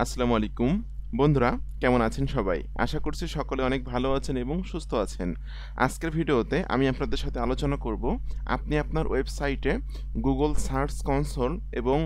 আসসালামু আলাইকুম বন্ধুরা, কেমন আছেন সবাই? আশা করছি সকলে অনেক ভালো আছেন এবং সুস্থ আছেন। আজকের ভিডিওতে আমি আপনাদের সাথে আলোচনা করব আপনি আপনার ওয়েবসাইটে গুগল সার্চ কনসোল এবং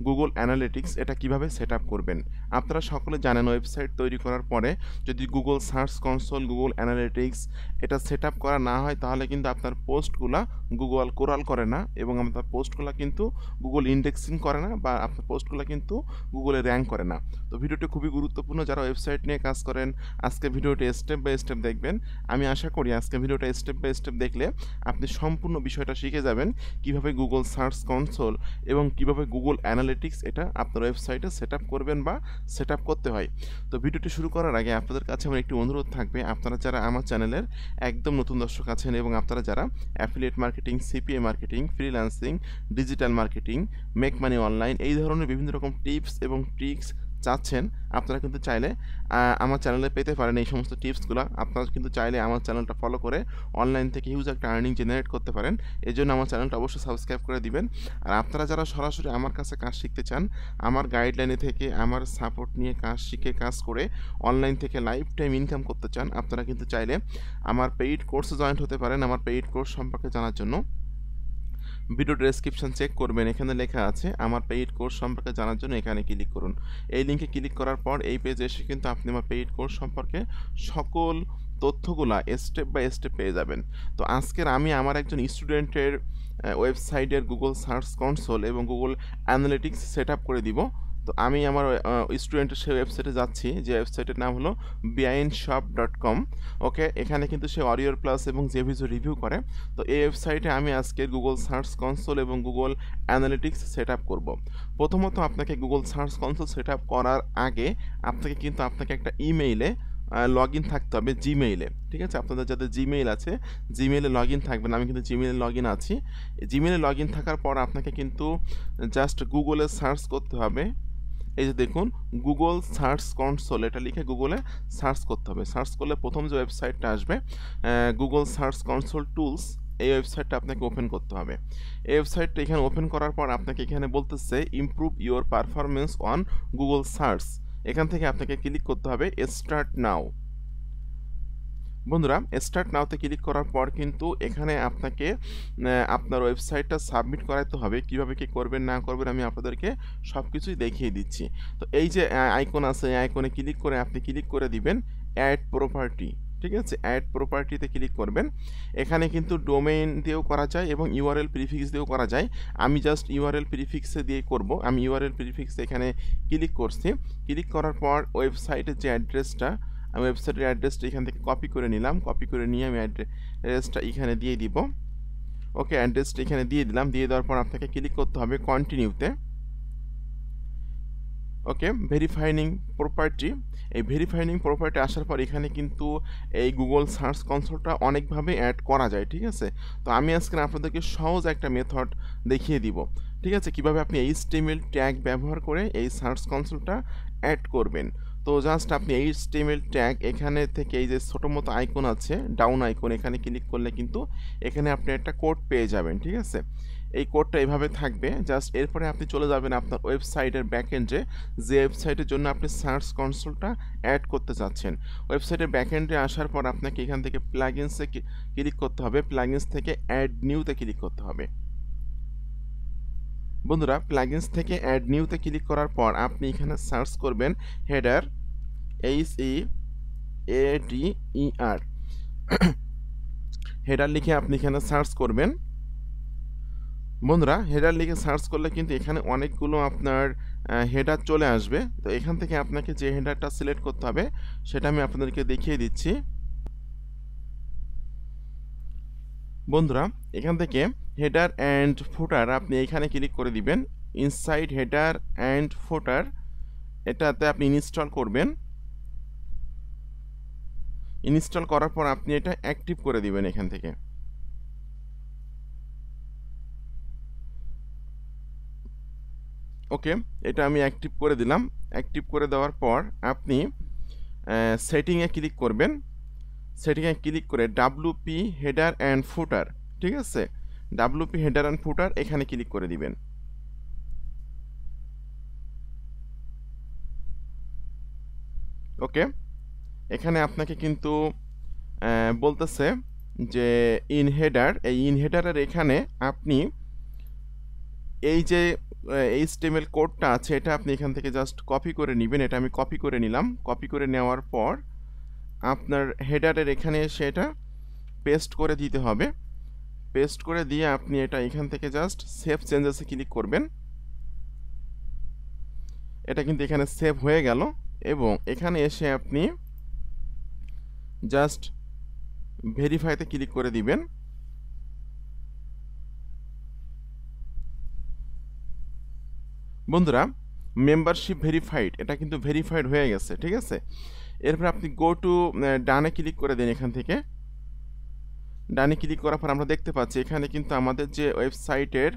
গুগল অ্যানালিটিক্স এটা কিভাবে সেট আপ করবেন। আপনারা সকলে জানেন ওয়েবসাইট তৈরি করার পরে যদি Google search console, Google analytics এটা সেট আপ করা না হয় তাহলে কিন্তু আপনার পোস্টগুলা গুগল কোরাল করে না এবং আপনার পোস্টগুলা কিন্তু গুগল ইন্ডেক্সিং করে না বা আপনার পোস্টগুলা কিন্তু গুগলে র্যাঙ্ক করে না। তো ভিডিওটি খুবই গুরুত্বপূর্ণ। যারা ওয়েবসাইট নিয়ে কাজ করেন আজকে ভিডিওটি স্টেপ বাই স্টেপ দেখবেন। আমি আশা করি আজকে ভিডিওটা স্টেপ বাই স্টেপ দেখলে আপনি সম্পূর্ণ বিষয়টা শিখে যাবেন কিভাবে গুগল সার্চ কনসোল এবং কিভাবে গুগল অ্যানালিটিক্স এটা আপনার ওয়েবসাইটে সেট আপ করবেন বা সেট আপ করতে হয়। তো ভিডিওটি শুরু করার আগে আপনাদের কাছে আমার একটি অনুরোধ থাকবে, আপনারা যারা আমার চ্যানেলের একদম নতুন দর্শক আছেন এবং আপনারা যারা affiliate marketing, CPA marketing, freelancing, digital marketing, make money online এই ধরনের বিভিন্ন রকম টিপস এবং ট্রিক্স চাচ্ছেন, আপনারা কিন্তু চাইলে আমার চ্যানেলে পেতে পারেন এই সমস্ত টিপসগুলো। আপনারা কিন্তু চাইলে আমার চ্যানেলটা ফলো করে অনলাইন থেকে হিউজ একটা আর্নিং জেনারেট করতে পারেন। এই জন্য আমার চ্যানেলটা অবশ্যই সাবস্ক্রাইব করে দিবেন। আর আপনারা যারা সরাসরি আমার কাছে কাজ শিখতে চান, আমার গাইডলাইনে থেকে আমার সাপোর্ট নিয়ে কাজ শিখে কাজ করে অনলাইন থেকে লাইফ টাইম ইনকাম করতে চান, আপনারা কিন্তু চাইলে আমার পেইড কোর্সে জয়েন্ট হতে পারেন। আমার পেইড কোর্স সম্পর্কে জানার জন্য ভিডিও ডেসক্রিপশন চেক করবেন, এখানে লেখা আছে আমার পেইড কোর্স সম্পর্কে জানার জন্য এখানে ক্লিক করুন। এই লিঙ্কে ক্লিক করার পর এই পেজে এসে কিন্তু আপনি আমার পেইড কোর্স সম্পর্কে সকল তথ্যগুলা স্টেপ বাই স্টেপ পেয়ে যাবেন। তো আজকের আমি আমার একজন স্টুডেন্টের ওয়েবসাইটের গুগল সার্চ কনসোল এবং গুগল অ্যানালিটিক্স সেট আপ করে দিব। তো আমি আমার স্টুডেন্টের সেই ওয়েবসাইটে যাচ্ছি, যে ওয়েবসাইটের নাম হলো behind.shop.com। ওকে, এখানে কিন্তু সে অরিওর প্লাস এবং জেভিজো রিভিউ করে। তো এই ওয়েবসাইটে আমি আজকে গুগল সার্চ কনসোল এবং গুগল অ্যানালিটিক্স সেট আপ করবো। প্রথমত আপনাকে Google search console set up করার আগে আপনাকে একটা ইমেইলে লগ ইন থাকতে হবে, জিমেইলে। ঠিক আছে, আপনাদের যাদের জিমেইল আছে জিমেইলে লগ ইন থাকবেন। আমি কিন্তু জিমেইলে লগ ইন আছি। জিমেইলে লগ ইন থাকার পর আপনাকে কিন্তু জাস্ট গুগলে সার্চ করতে হবে। এই যে দেখুন, গুগল সার্চ কনসোল এটা লিখে গুগলে সার্চ করতে হবে। সার্চ করলে প্রথম যে ওয়েবসাইটটা আসবে গুগল সার্চ কনসোল টুলস, এই ওয়েবসাইটটা আপনাকে ওপেন করতে হবে। এই ওয়েবসাইটটা এখানে ওপেন করার পর আপনাকে এখানে বলতেছে improve your performance on Google search. এখান থেকে আপনাকে ক্লিক করতে হবে স্টার্ট নাও। বন্ধুরা, স্টার্ট নাওতে ক্লিক করার পর কিন্তু এখানে আপনাকে আপনার ওয়েবসাইটটা সাবমিট করাতে হবে। কিভাবে কি করবেন না করবেন আমি আপনাদেরকে সব কিছুই দেখিয়ে দিচ্ছি। তো এই যে আইকন আছে, এই আইকনে ক্লিক করে আপনি ক্লিক করে দিবেন অ্যাড প্রপার্টি। ঠিক আছে, অ্যাড প্রপার্টিতে ক্লিক করবেন। এখানে কিন্তু ডোমেইন দিয়েও করা যায় এবং ইউআরএল প্রিফিক্স দিয়েও করা যায়। আমি জাস্ট ইউআরএল প্রিফিক্সে দিয়ে করব। আমি ইউআরএল প্রিফিক্সে এখানে ক্লিক করছি। ক্লিক করার পর ওয়েবসাইটের যে অ্যাড্রেসটা, আমি ওয়েবসাইটের অ্যাড্রেসটা এখান থেকে কপি করে নিলাম। কপি করে নিয়ে আমি অ্যাড্রেসটা এখানে দিয়ে দিব। ওকে, অ্যাড্রেসটা এখানে দিয়ে দিলাম। দিয়ে দেওয়ার পর আপনাকে ক্লিক করতে হবে কন্টিনিউতে। ওকে, ভেরিফাইনিং প্রপার্টি। এই ভেরিফাইনিং প্রপার্টি আসার পর এখানে কিন্তু এই গুগল সার্চ কনসোলটা অনেকভাবে অ্যাড করা যায়। ঠিক আছে, তো আমি আজকে আপনাদেরকে সহজ একটা মেথড দেখিয়ে দিব। ঠিক আছে, কিভাবে আপনি HTML ট্যাগ ব্যবহার করে এই সার্চ কনসোলটা অ্যাড করবেন। তো জাস্ট আপনি HTML ট্যাগ এখানে থেকে এই যে ছোটো মতো আইকন আছে, ডাউন আইকন, এখানে ক্লিক করলে কিন্তু এখানে আপনি একটা কোড পেয়ে যাবেন। ঠিক আছে, এই কোডটা এভাবে থাকবে। জাস্ট এরপরে আপনি চলে যাবেন আপনার ওয়েবসাইটের ব্যাকএন্ডে, যে ওয়েবসাইটের জন্য আপনি সার্চ কনসোলটা অ্যাড করতে চাচ্ছেন। ওয়েবসাইটের ব্যাকএন্ডে আসার পর আপনাকে এখান থেকে প্লাগইনসে ক্লিক করতে হবে। প্লাগইনস থেকে অ্যাড নিউতে ক্লিক করতে হবে। বন্ধুরা, প্লাগইনস থেকে অ্যাড নিউতে ক্লিক করার পর আপনি এখানে সার্চ করবেন হেডার, HEADER। হেডার লিখে আপনি এখানে সার্চ করবেন। বন্ধুরা, হেডার লিখে সার্চ করলে কিন্তু এখানে অনেকগুলো আপনার হেডার চলে আসবে। তো এখান থেকে আপনাকে যে হেডারটা সিলেক্ট করতে হবে সেটা আমি আপনাদেরকে দেখিয়ে দিচ্ছি। বন্ধুরা, এখান থেকে হেডার অ্যান্ড ফুটার আপনি এখানে ক্লিক করে দিবেন। ইনসাইড হেডার অ্যান্ড ফুটার এটাতে আপনি ইনস্টল করবেন। ইনস্টল করার পর আপনি এটা অ্যাক্টিভ করে দিবেন এখান থেকে। ওকে, এটা আমি অ্যাক্টিভ করে দিলাম। অ্যাক্টিভ করে দেওয়ার পর আপনি সেটিংয়ে ক্লিক করবেন। সেটিংয়ে ক্লিক করে WP হেডার অ্যান্ড ফুটার, ঠিক আছে, WP হেডার অ্যান্ড ফুটার এখানে ক্লিক করে দিবেন। ওকে, এখানে আপনাকে কিন্তু বলতেছে যে ইন হেডার, এই ইন হেডারের এখানে আপনি এই যে HTML কোডটা আছে এটা আপনি এখান থেকে জাস্ট কপি করে নেবেন। এটা আমি কপি করে নিলাম। কপি করে নেওয়ার পর আপনার হেডারের এখানে এসে এটা পেস্ট করে দিতে হবে। পেস্ট করে দিয়ে আপনি এটা এখান থেকে জাস্ট সেভ চেঞ্জেসে ক্লিক করবেন। এটা কিন্তু এখানে সেভ হয়ে গেল এবং এখানে এসে আপনি জাস্ট ভেরিফাইতে ক্লিক করে দিবেন। বন্ধুরা, মেম্বারশিপ ভেরিফাইড, এটা কিন্তু ভেরিফাইড হয়ে গেছে, ঠিক আছে। এরপর আপনি গো টু ডানে ক্লিক করে দিন। এখান থেকে ডানে ক্লিক করার পর আমরা দেখতে পাচ্ছি এখানে কিন্তু আমাদের যে ওয়েবসাইটের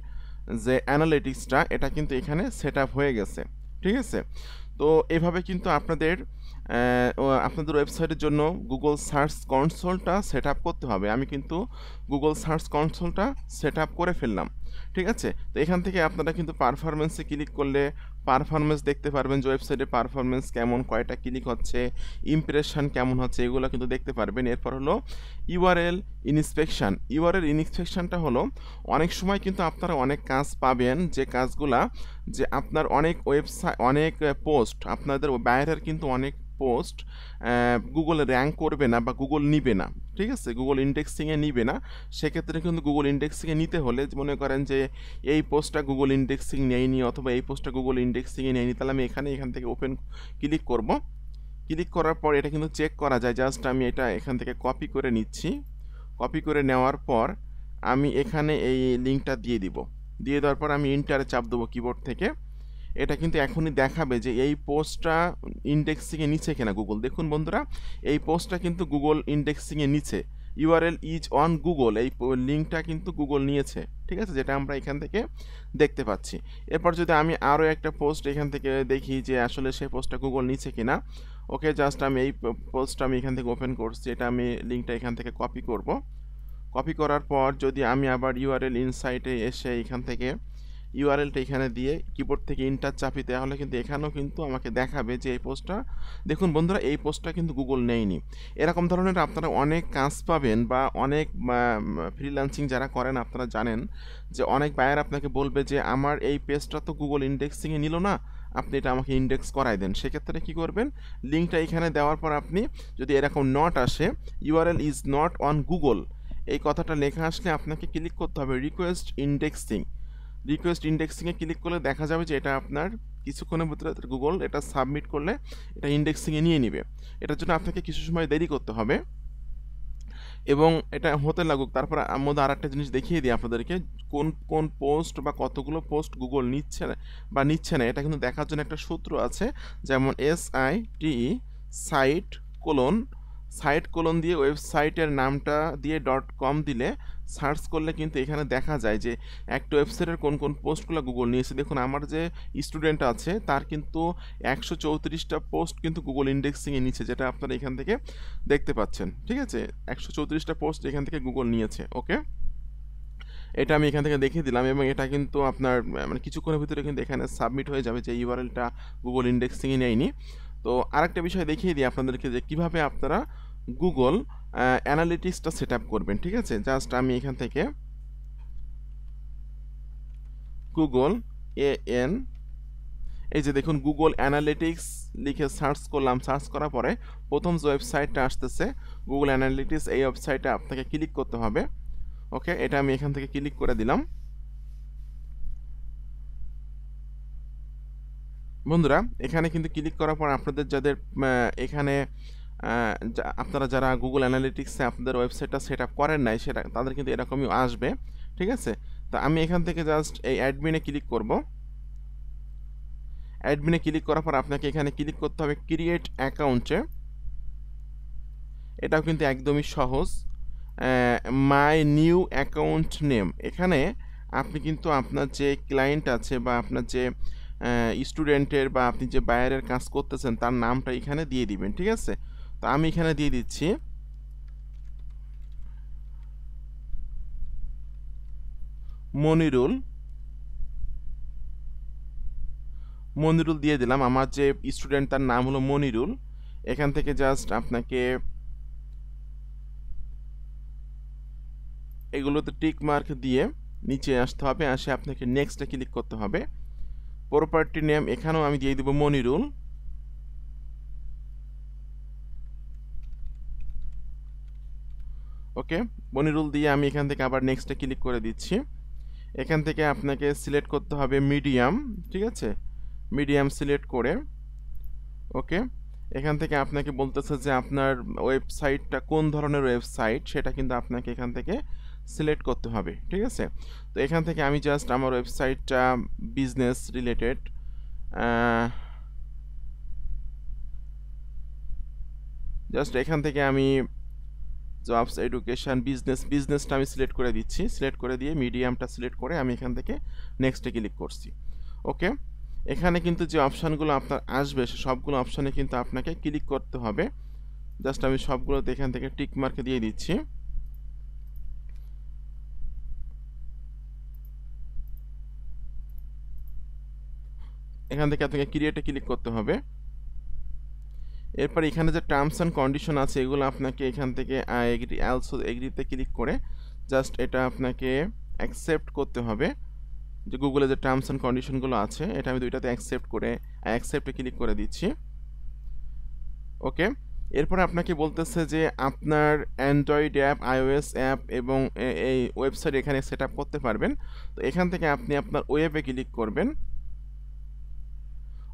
যে অ্যানালিটিক্সটা এটা কিন্তু এখানে সেট আপ হয়ে গেছে, ঠিক আছে। তো এভাবে কিন্তু আপনাদের ওয়েবসাইটের জন্য গুগল সার্চ কনসোলটা সেট আপ করতে হবে। আমি কিন্তু গুগল সার্চ কনসোলটা সেট আপ করে ফেললাম, ঠিক আছে। তো এখান থেকে আপনারা কিন্তু পারফরমেন্সে ক্লিক করলে পারফরমেন্স দেখতে পারবেন যে ওয়েবসাইটের পারফরমেন্স কেমন, কয়টা ক্লিক হচ্ছে, ইমপ্রেশন কেমন হচ্ছে, এগুলো কিন্তু দেখতে পারবেন। এরপর হলো ইউআরএল ইনস্পেকশন। ইউআরএল ইনস্পেকশনটা হলো অনেক সময় কিন্তু আপনারা অনেক কাজ পাবেন যে কাজগুলা যে আপনার অনেক ওয়েবসাইট, অনেক পোস্ট, আপনাদের বাইরের কিন্তু অনেক পোস্ট গুগলে র্যাঙ্ক করবে না বা গুগল নিবে না, ঠিক আছে, গুগল ইন্ডেক্সিংয়ে নিবে না। সেক্ষেত্রে কিন্তু গুগল ইন্ডেক্সিংয়ে নিতে হলে মনে করেন যে এই পোস্টটা গুগল ইন্ডেক্সিং নেয়নি অথবা এই পোস্টটা গুগল ইন্ডেক্সিংয়ে নেয়নি, তাহলে আমি এখান থেকে ওপেন ক্লিক করব। ক্লিক করার পর এটা কিন্তু চেক করা যায়। জাস্ট আমি এটা এখান থেকে কপি করে নিচ্ছি। কপি করে নেওয়ার পর আমি এখানে এই লিঙ্কটা দিয়ে দিব। দিয়ে দেওয়ার পর আমি ইন্টারে চাপ দেবো কিবোর্ড থেকে। এটা কিন্তু এখনই দেখাবে যে এই পোস্টটা ইন্ডেক্সিংয়ে নিচে কিনা গুগল। দেখুন বন্ধুরা, এই পোস্টটা কিন্তু গুগল ইন্ডেক্সিংয়ে নিচে। ইউআরএল ইজ অন গুগল, এই লিঙ্কটা কিন্তু গুগল নিয়েছে, ঠিক আছে, যেটা আমরা এখান থেকে দেখতে পাচ্ছি। এরপর যদি আমি আরও একটা পোস্ট এখান থেকে দেখি যে আসলে সেই পোস্টটা গুগল নিচ্ছে কিনা। ওকে, জাস্ট আমি এই পোস্টটা আমি এখান থেকে ওপেন করছি। এটা আমি লিঙ্কটা এখান থেকে কপি করব। কপি করার পর যদি আমি আবার ইউআরএল ইনসাইটে এসে এখান থেকে ইউআরএলটা এখানে দিয়ে কিবোর্ড থেকে ইন্টার চাপি, তাহলে কিন্তু এখানেও কিন্তু আমাকে দেখাবে যে এই পোস্টটা, দেখুন বন্ধুরা, এই পোস্টটা কিন্তু গুগল নেয়নি। এরকম ধরনের আপনারা অনেক কাজ পাবেন বা অনেক ফ্রিল্যান্সিং যারা করেন আপনারা জানেন যে অনেক বায়ার আপনাকে বলবে যে আমার এই পেজটা তো গুগল ইন্ডেক্সিংয়ে নিল না, আপনি এটা আমাকে ইন্ডেক্স করাই দেন। সেক্ষেত্রে কী করবেন, লিঙ্কটা এখানে দেওয়ার পর আপনি যদি এরকম নট আসে, URL is not on Google, এই কথাটা লেখা আসলে আপনাকে ক্লিক করতে হবে রিকোয়েস্ট ইন্ডেক্সিং। রিকোয়েস্ট ইন্ডেক্সিংয়ে ক্লিক করলে দেখা যাবে যে এটা আপনার কিছুক্ষণের ভিতরে গুগল এটা সাবমিট করলে এটা ইন্ডেক্সিংয়ে নিয়ে নেবে। এটার জন্য আপনাকে কিছু সময় দেরি করতে হবে এবং এটা হতে লাগুক। তারপর মধ্যে আর একটা জিনিস দেখিয়ে দিই আপনাদেরকে, কোন কোন পোস্ট বা কতগুলো পোস্ট গুগল নিচ্ছে না বা নিচ্ছে না, এটা কিন্তু দেখার জন্য একটা সূত্র আছে। যেমন SITE সাইট কোলন দিয়ে ওয়েবসাইটের নামটা দিয়ে .com দিলে সার্চ করলে কিন্তু এখানে দেখা যায় যে একটা ওয়েবসাইটের কোন কোন পোস্টগুলো গুগল নিয়েছে। দেখুন আমার যে স্টুডেন্ট আছে তার কিন্তু 134টা পোস্ট কিন্তু গুগল ইন্ডেক্সিংয়ে নিচ্ছে, যেটা আপনারা এখান থেকে দেখতে পাচ্ছেন, ঠিক আছে। 134টা পোস্ট এখান থেকে গুগল নিয়েছে। ওকে, এটা আমি এখান থেকে দেখিয়ে দিলাম এবং এটা কিন্তু আপনার মানে কিছুক্ষণের ভিতরে কিন্তু এখানে সাবমিট হয়ে যাবে যে ইউআরএলটা গুগল ইন্ডেক্সিংয়ে নেয়নি। তো আরেকটা বিষয় দেখিয়ে দিই আপনাদেরকে যে কিভাবে আপনারা গুগল অ্যানালিটিক্সটা সেট আপ করবেন, ঠিক আছে। জাস্ট আমি এখান থেকে গুগল এই যে দেখুন গুগল অ্যানালিটিক্স লিখে সার্চ করলাম। সার্চ করার পরে প্রথম যে ওয়েবসাইটটা আসতেছে গুগল অ্যানালিটিক্স, এই ওয়েবসাইটে আপনাকে ক্লিক করতে হবে। ওকে, এটা আমি এখান থেকে ক্লিক করে দিলাম। বন্ধুরা, এখানে কিন্তু ক্লিক করার পর আপনাদের যাদের এখানে আপনারা যারা গুগল অ্যানালিটিক্সে আপনাদের ওয়েবসাইটটা সেট আপ করেন নাই সেটা তাদের কিন্তু এরকমই আসবে, ঠিক আছে। তো আমি এখান থেকে জাস্ট এই অ্যাডমিনে ক্লিক করব। অ্যাডমিনে ক্লিক করার পর আপনাকে এখানে ক্লিক করতে হবে ক্রিয়েট অ্যাকাউন্টে। এটাও কিন্তু একদমই সহজ। মাই নিউ অ্যাকাউন্ট নেম, এখানে আপনি কিন্তু আপনার যে ক্লায়েন্ট আছে বা আপনার যে স্টুডেন্টের বা আপনি যে বায়ারের কাজ করতেছেন তার নামটা এখানে দিয়ে দিবেন, ঠিক আছে। তো আমি এখানে দিয়ে দিচ্ছি মনিরুল দিয়ে দিলাম। আমার যে স্টুডেন্ট তার নাম হলো মনিরুল এখান থেকে জাস্ট আপনাকে এগুলোতে টিক মার্ক দিয়ে নিচে আসতে হবে, আসে আপনাকে নেক্সটে ক্লিক করতে হবে। প্রপার্টি নেম এখানেও আমি দিয়ে দিব মনিরুল। ওকে, মনিরুল দিয়ে আমি এখান থেকে আবার নেক্সটে ক্লিক করে দিচ্ছি। এখান থেকে আপনাকে সিলেক্ট করতে হবে মিডিয়াম, ঠিক আছে, মিডিয়াম সিলেক্ট করে ওকে। এখান থেকে আপনাকে বলতেছে যে আপনার ওয়েবসাইটটা কোন ধরনের ওয়েবসাইট, সেটা কিন্তু আপনাকে এখান থেকে সিলেক্ট করতে হবে, ঠিক আছে। তো এখান থেকে আমি জাস্ট আমার ওয়েবসাইটটা বিজনেস রিলেটেড, জাস্ট এখান থেকে আমি জবস এডুকেশন বিজনেসটা আমি সিলেক্ট করে দিচ্ছি। সিলেক্ট করে দিয়ে মিডিয়ামটা সিলেক্ট করে আমি এখান থেকে নেক্সটে ক্লিক করছি। ওকে, এখানে কিন্তু যে অপশানগুলো আপনার আসবে সে সবগুলো অপশানে কিন্তু আপনাকে ক্লিক করতে হবে। জাস্ট আমি সবগুলোতে এখান থেকে টিক মার্ক দিয়ে দিচ্ছি। এখান থেকে আপনাকে ক্রিয়েটে ক্লিক করতে হবে। এরপর এখানে যে টার্মস অ্যান্ড কন্ডিশন আছে এগুলো আপনাকে এখান থেকে এগ্রি অলসো এগ্রিতে ক্লিক করে জাস্ট এটা আপনাকে অ্যাকসেপ্ট করতে হবে। যে গুগলে যে টার্মস অ্যান্ড কন্ডিশনগুলো আছে এটা আমি দুইটাতে অ্যাকসেপ্ট করে অ্যাকসেপ্টে ক্লিক করে দিচ্ছি। ওকে, এরপর আপনাকে বলতেছে যে আপনার অ্যান্ড্রয়েড অ্যাপ, আইওএস অ্যাপ এবং এই ওয়েবসাইট এখানে সেট আপ করতে পারবেন। তো এখান থেকে আপনি আপনার ওয়েবে ক্লিক করবেন।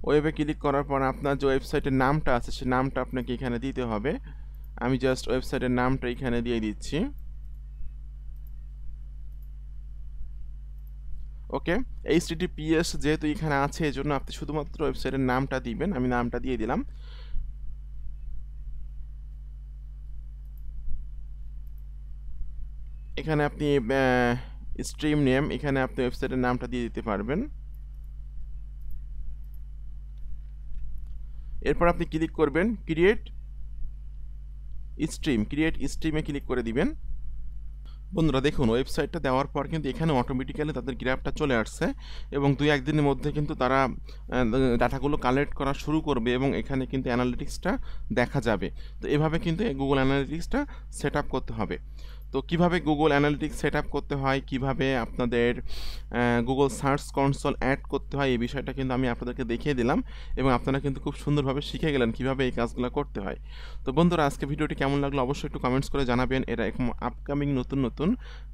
ওয়েবে ক্লিক করার পর আপনার যে ওয়েবসাইটের নামটা আছে সেই নামটা আপনাকে এখানে দিতে হবে। আমি জাস্ট ওয়েবসাইটের নামটা এখানে দিয়ে দিচ্ছি। ওকে, HTTPS যেহেতু এখানে আছে এজন্য আপনি শুধুমাত্র ওয়েবসাইটের নামটা দিবেন। আমি নামটা দিয়ে দিলাম। এখানে আপনি স্ট্রিম নেম, এখানে আপনি ওয়েবসাইটের নামটা দিয়ে দিতে পারবেন। এরপর আপনি ক্লিক করবেন ক্রিয়েট স্ট্রিমে ক্লিক করে দিবেন। বন্ধুরা দেখুন, ওয়েবসাইটটা দেওয়ার পর কিন্তু এখানে অটোমেটিক্যালি তাদের গ্রাফটা চলে আসছে এবং 2-1 দিনের মধ্যে কিন্তু তারা ডাটাগুলো কালেক্ট করা শুরু করবে এবং এখানে কিন্তু অ্যানালিটিক্সটা দেখা যাবে। তো এভাবে কিন্তু গুগল অ্যানালিটিক্সটা সেট আপ করতে হবে। তো কিভাবে গুগল অ্যানালিটিক্স সেট আপ করতে হয়, কিভাবে আপনাদের গুগল সার্চ কনসোল অ্যাড করতে হয়, এই বিষয়টা কিন্তু আমি আপনাদেরকে দেখিয়ে দিলাম এবং আপনারা কিন্তু খুব সুন্দরভাবে শিখে গেলেন কিভাবে এই কাজগুলো করতে হয়। তো বন্ধুরা আজকে ভিডিওটি কেমন লাগলো অবশ্যই একটু কমেন্টস করে জানাবেন। এরকম আপকামিং নতুন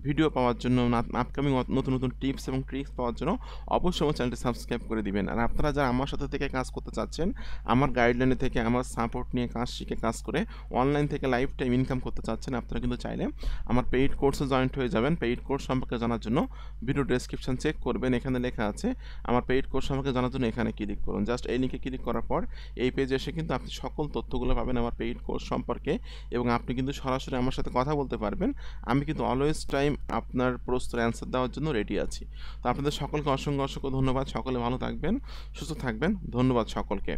ভিডিও পাওয়ার জন্য, আপকামিং নতুন টিপস এবং ট্রিক্স পাওয়ার জন্য অবশ্যই আমার চ্যানেলটি সাবস্ক্রাইব করে দিবেন। আর আপনারা যারা আমার সাথে থেকে কাজ করতে চাচ্ছেন, আমার গাইডলাইনে থেকে আমার সাপোর্ট নিয়ে কাজ শিখে কাজ করে অনলাইন থেকে লাইফ টাইম ইনকাম করতে চাচ্ছেন, আপনারা কিন্তু চাইলে আমার পেইড কোর্সে জয়েন্ট হয়ে যাবেন। পেইড কোর্স সম্পর্কে জানার জন্য ভিডিও ডেসক্রিপশন চেক করবেন, এখানে লেখা আছে আমার পেইড কোর্স সম্পর্কে জানার জন্য এখানে ক্লিক করুন। জাস্ট এই লিঙ্কে ক্লিক করার পর এই পেজে এসে কিন্তু আপনি সকল তথ্যগুলো পাবেন আমার পেইড কোর্স সম্পর্কে এবং আপনি কিন্তু সরাসরি আমার সাথে কথা বলতে পারবেন। আমি কিন্তু অলওয়েজ টাইম আপনার প্রশ্নের অ্যান্সার দেওয়ার জন্য রেডি আছি। তো আপনাদের সকলকে অসংখ্য ধন্যবাদ। সকলে ভালো থাকবেন, সুস্থ থাকবেন। ধন্যবাদ সকলকে।